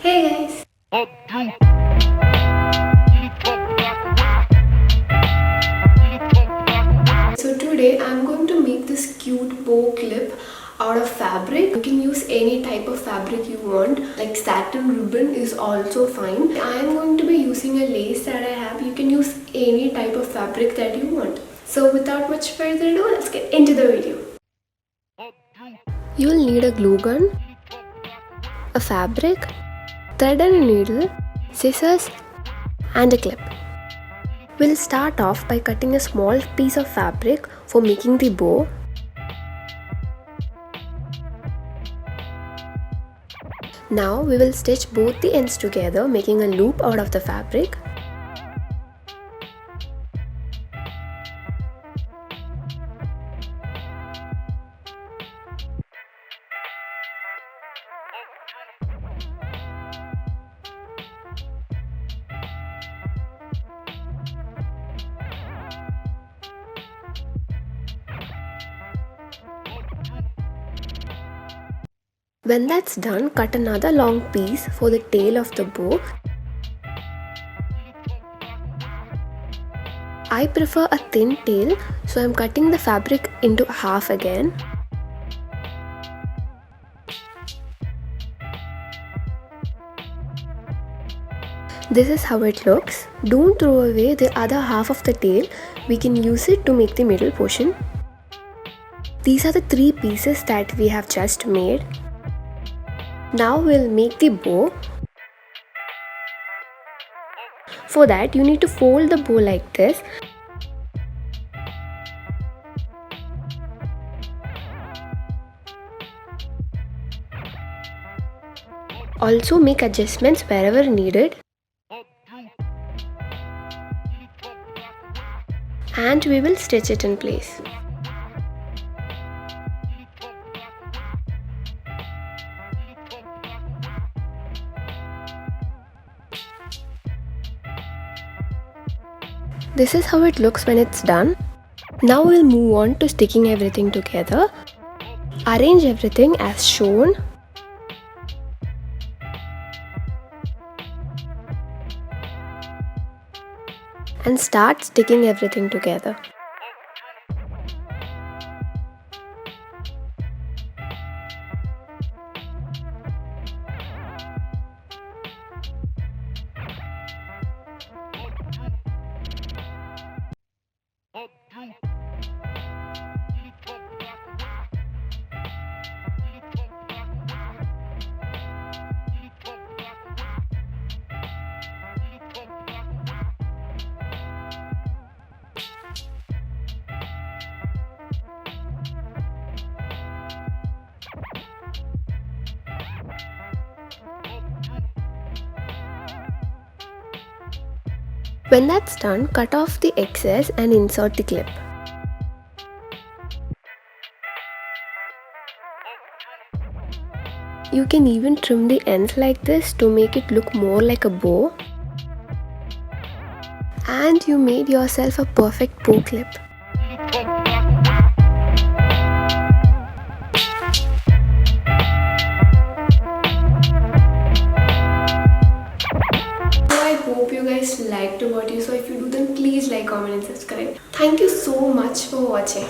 Hey guys! So today I'm going to make this cute bow clip out of fabric. You can use any type of fabric you want, like satin ribbon is also fine. I am going to be using a lace that I have. You can use any type of fabric that you want. So without much further ado, let's get into the video. You will need a glue gun, a fabric, thread and a needle, scissors and a clip. We'll start off by cutting a small piece of fabric for making the bow. Now we will stitch both the ends together, making a loop out of the fabric. When that's done, cut another long piece for the tail of the bow. I prefer a thin tail, so I'm cutting the fabric into half again. This is how it looks. Don't throw away the other half of the tail. We can use it to make the middle portion. These are the three pieces that we have just made. Now we'll make the bow. For that, you need to fold the bow like this. Also make adjustments wherever needed. And we will stitch it in place. This is how it looks when it's done. Now we'll move on to sticking everything together. Arrange everything as shown. And start sticking everything together. When that's done, cut off the excess and insert the clip. You can even trim the ends like this to make it look more like a bow. And you made yourself a perfect bow clip. Hope you guys liked what you saw. If you do, then please like, comment and subscribe. Thank you so much for watching.